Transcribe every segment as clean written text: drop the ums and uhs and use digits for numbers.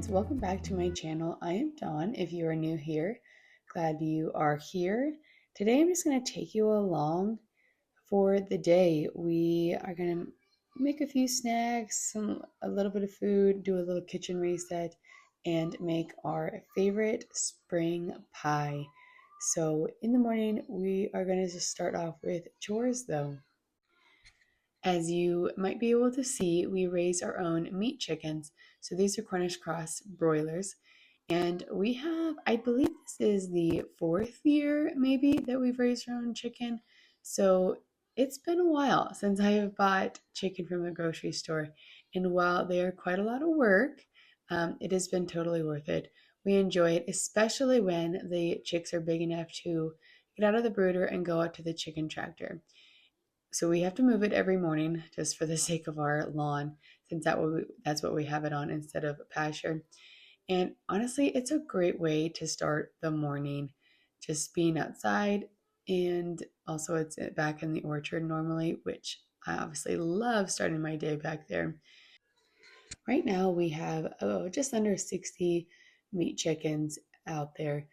friends, welcome back to my channel. I am Dawn. If you are new here, glad you are here. Today I'm just going to take you along for the day. We are going to make a few snacks, a little bit of food, do a little kitchen reset, and make our favorite spring pie. So in the morning, we are going to just start off with chores though. As you might be able to see, we raise our own meat chickens. So these are Cornish cross broilers. And we have, I believe this is the 4th year maybe that we've raised our own chicken. So it's been a while since I have bought chicken from the grocery store. And while they are quite a lot of work, it has been totally worth it. We enjoy it, especially when the chicks are big enough to get out of the brooder and go out to the chicken tractor. So we have to move it every morning just for the sake of our lawn, since that's what we have it on instead of pasture. And honestly, it's a great way to start the morning, just being outside. And also it's back in the orchard normally, which I obviously love starting my day back there. Right now we have just under 60 meat chickens out there.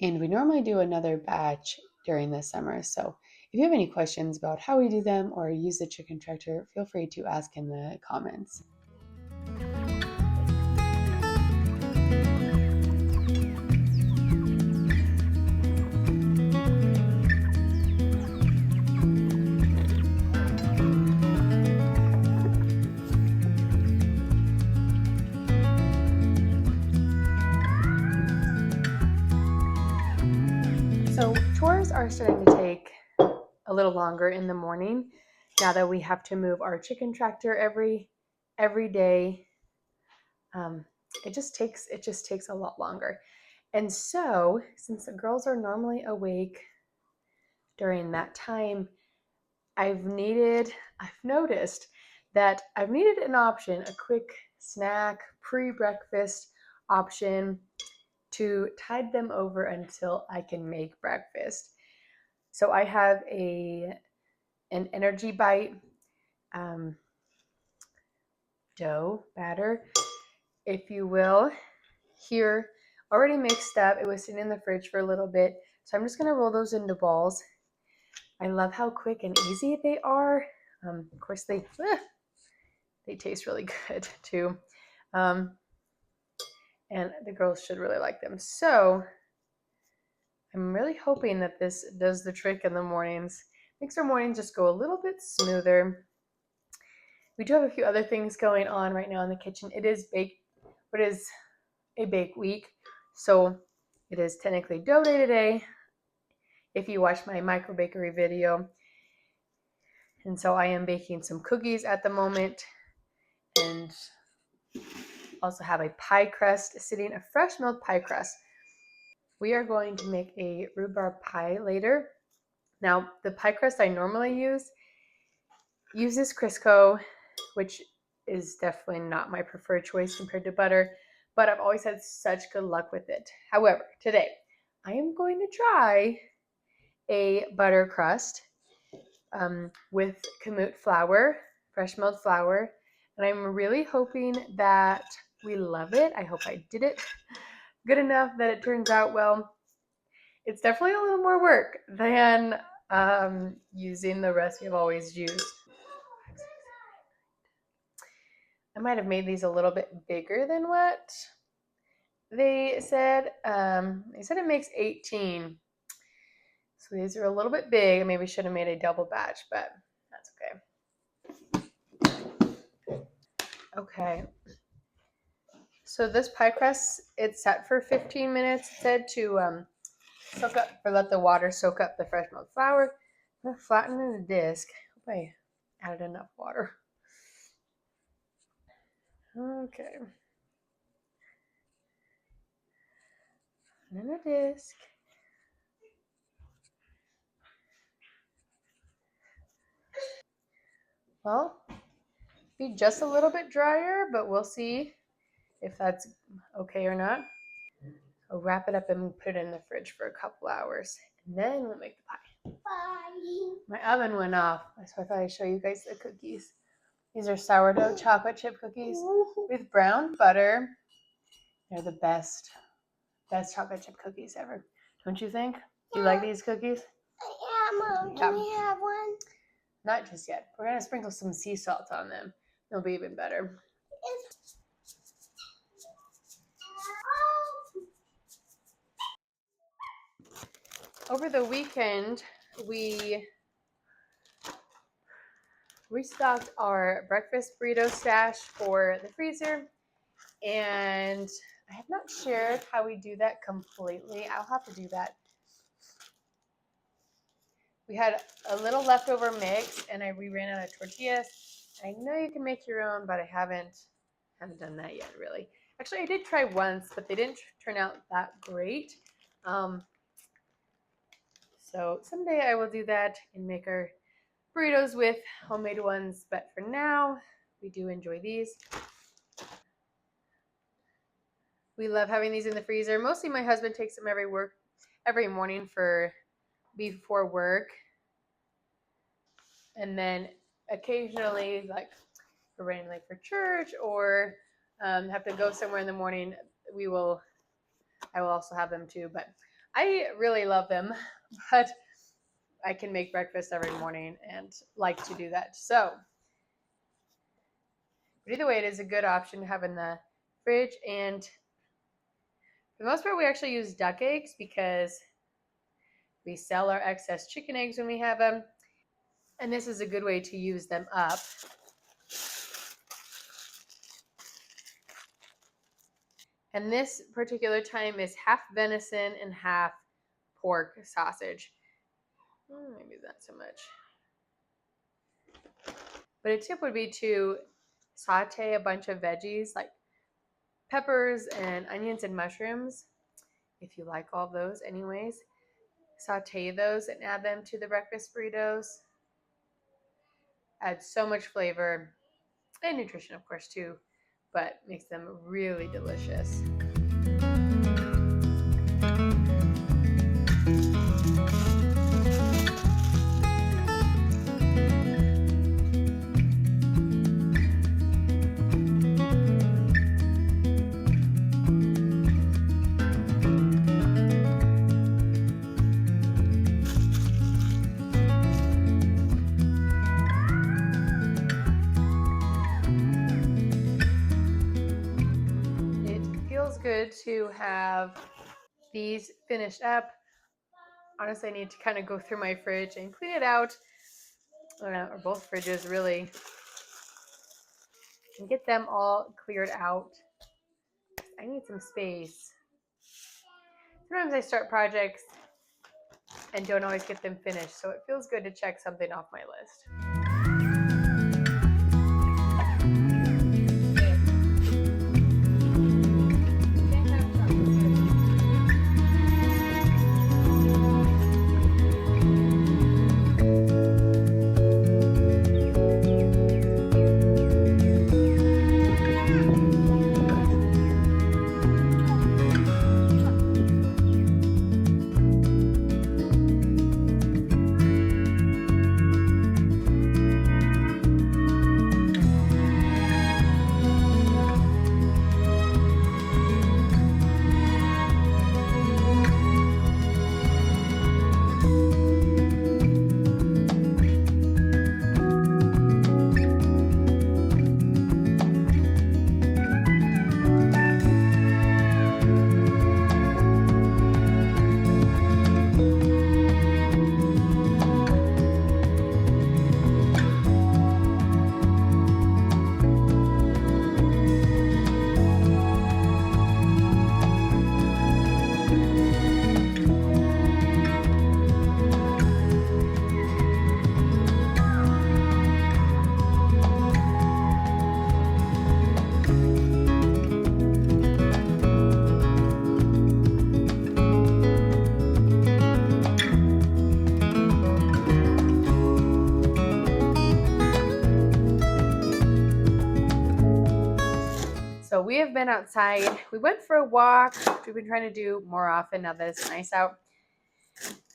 And we normally do another batch during the summer. So if you have any questions about how we do them or use the chicken tractor, feel free to ask in the comments. So chores are starting to take a little longer in the morning now that we have to move our chicken tractor every day. It just takes a lot longer. And so since the girls are normally awake during that time, I've noticed that I've needed an option, a quick snack, pre-breakfast option to tide them over until I can make breakfast. So I have an energy bite dough batter, if you will, here already mixed up. It was sitting in the fridge for a little bit. So I'm just going to roll those into balls. I love how quick and easy they are. Of course, they taste really good too. And the girls should really like them. So I'm really hoping that this does the trick in the mornings. Makes our mornings just go a little bit smoother. We do have a few other things going on right now in the kitchen. It is a bake week. So it is technically dough day today, if you watch my micro bakery video. And so I am baking some cookies at the moment, and also have a pie crust sitting, a fresh milled pie crust. We are going to make a rhubarb pie later. Now, the pie crust I normally uses Crisco, which is definitely not my preferred choice compared to butter, but I've always had such good luck with it. However, today I am going to try a butter crust with kamut flour, fresh milled flour, and I'm really hoping that we love it. I hope I did it good enough that it turns out well. It's definitely a little more work than using the recipe I've always used. I might have made these a little bit bigger than what they said. They said it makes 18. So these are a little bit big. I maybe should have made a double batch, but that's okay. Okay. So this pie crust, it's set for 15 minutes. It said to let the water soak up the fresh milled flour. I'm going to flatten the disc. Hope I added enough water. Okay. And then the disc. Well, be just a little bit drier, but we'll see if that's okay or not. I'll wrap it up and put it in the fridge for a couple hours, and then we'll make the pie. Bye. My oven went off, so I thought I'd show you guys the cookies. These are sourdough chocolate chip cookies with brown butter They're the best chocolate chip cookies ever. Don't you think? Do you like these cookies? Yeah, Mom. Yeah. Do we have one? Not just yet. We're going to sprinkle some sea salt on them. They'll be even better. Over the weekend, we restocked our breakfast burrito stash for the freezer, and I have not shared how we do that completely. I'll have to do that. We had a little leftover mix, and we ran out of tortillas. I know you can make your own, but I haven't done that yet, really. Actually, I did try once, but they didn't turn out that great. So someday I will do that and make our burritos with homemade ones. But for now, we do enjoy these. We love having these in the freezer. Mostly my husband takes them every morning before work. And then occasionally, like we're running late for church or have to go somewhere in the morning, I will also have them too. But I really love them. But I can make breakfast every morning and like to do that. So, but either way, it is a good option to have in the fridge. And for the most part, we actually use duck eggs because we sell our excess chicken eggs when we have them. And this is a good way to use them up. And this particular time is half venison and half pork sausage. Maybe not so much. But a tip would be to saute a bunch of veggies like peppers and onions and mushrooms, if you like all those anyways. Saute those and add them to the breakfast burritos. Adds so much flavor and nutrition, of course, too, but makes them really delicious. Good to have these finished up. Honestly, I need to kind of go through my fridge and clean it out, or both fridges really, and get them all cleared out. I need some space. Sometimes I start projects and don't always get them finished, so it feels good to check something off my list. So we have been outside. We went for a walk, which we've been trying to do more often now that it's nice out.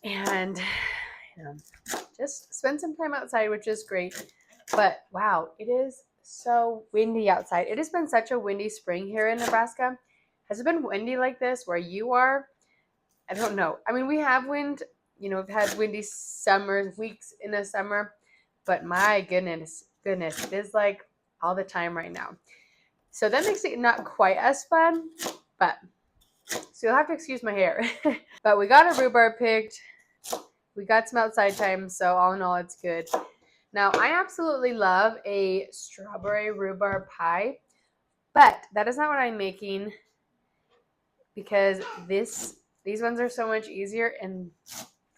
And just spend some time outside, which is great. But wow, it is so windy outside. It has been such a windy spring here in Nebraska. Has it been windy like this where you are? I don't know. I mean, we have wind, we've had windy summers, weeks in the summer, but my goodness, it is like all the time right now. So that makes it not quite as fun, but so you'll have to excuse my hair. But we got a rhubarb picked. We got some outside time, so all in all, it's good. Now, I absolutely love a strawberry rhubarb pie, but that is not what I'm making because these ones are so much easier and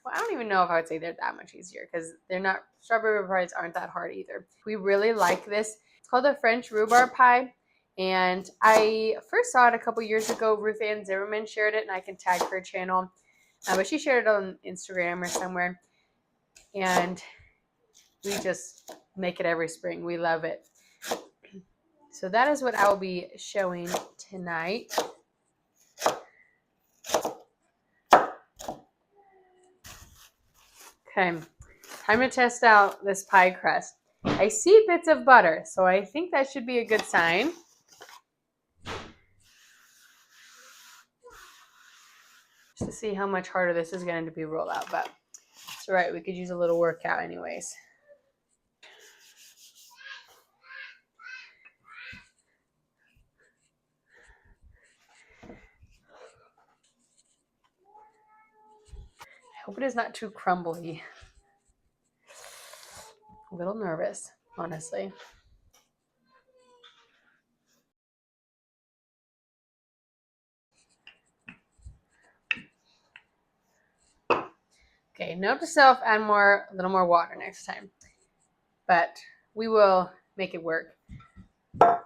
well, I don't even know if I would say they're that much easier because they're not strawberry rhubarb pies aren't that hard either. We really like this. It's called a French rhubarb pie, and I first saw it a couple years ago. Ruth Ann Zimmerman shared it, and I can tag her channel, but she shared it on Instagram or somewhere, and we just make it every spring. We love it. So that is what I will be showing tonight. Okay, time to test out this pie crust. I see bits of butter, so I think that should be a good sign. Just to see how much harder this is going to be rolled out, but it's all right. We could use a little workout anyways. I hope it is not too crumbly. A little nervous, honestly. Okay, note to self, add a little more water next time. But we will make it work. A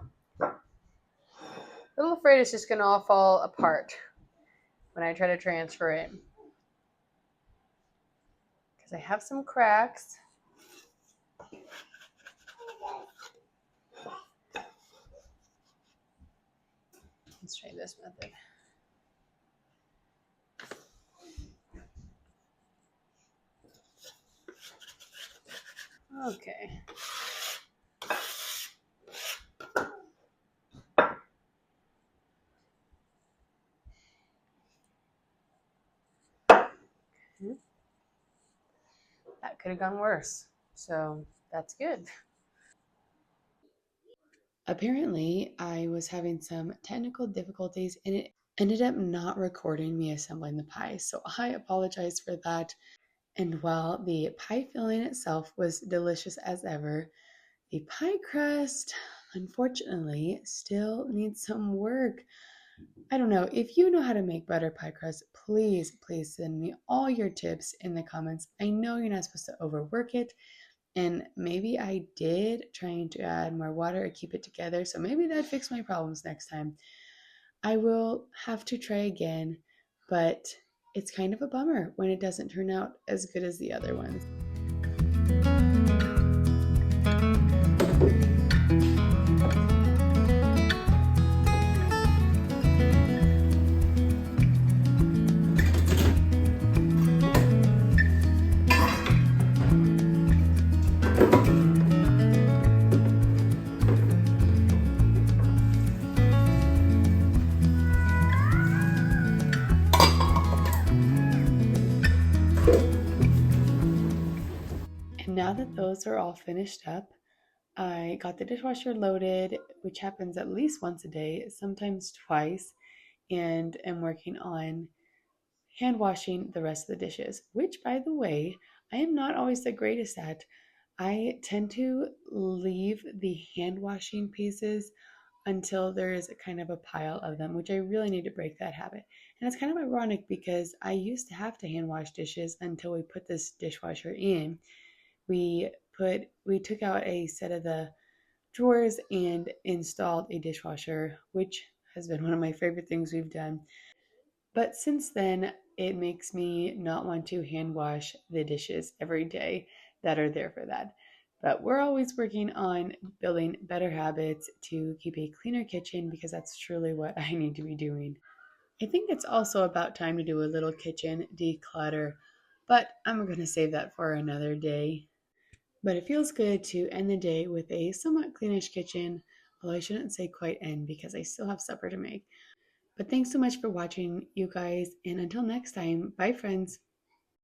little afraid it's just gonna all fall apart when I try to transfer it. Because I have some cracks. Let's try this method. Okay. That could have gone worse. So that's good. Apparently, I was having some technical difficulties and it ended up not recording me assembling the pie. So I apologize for that. And while the pie filling itself was delicious as ever, the pie crust, unfortunately, still needs some work. I don't know. If you know how to make butter pie crust, please send me all your tips in the comments. I know you're not supposed to overwork it. And maybe I did trying to add more water or keep it together. So maybe that fixed my problems next time. I will have to try again, but it's kind of a bummer when it doesn't turn out as good as the other ones. And now that those are all finished up, I got the dishwasher loaded, which happens at least once a day, sometimes twice, and am working on hand washing the rest of the dishes, which, by the way, I am not always the greatest at. I tend to leave the hand washing pieces until there is a kind of a pile of them, which I really need to break that habit. And it's kind of ironic because I used to have to hand wash dishes until we put this dishwasher in. We took out a set of the drawers and installed a dishwasher, which has been one of my favorite things we've done. But since then, it makes me not want to hand wash the dishes every day that are there for that. But we're always working on building better habits to keep a cleaner kitchen because that's truly what I need to be doing. I think it's also about time to do a little kitchen declutter, but I'm going to save that for another day. But it feels good to end the day with a somewhat cleanish kitchen, although I shouldn't say quite end because I still have supper to make. But thanks so much for watching, you guys. And until next time, bye, friends.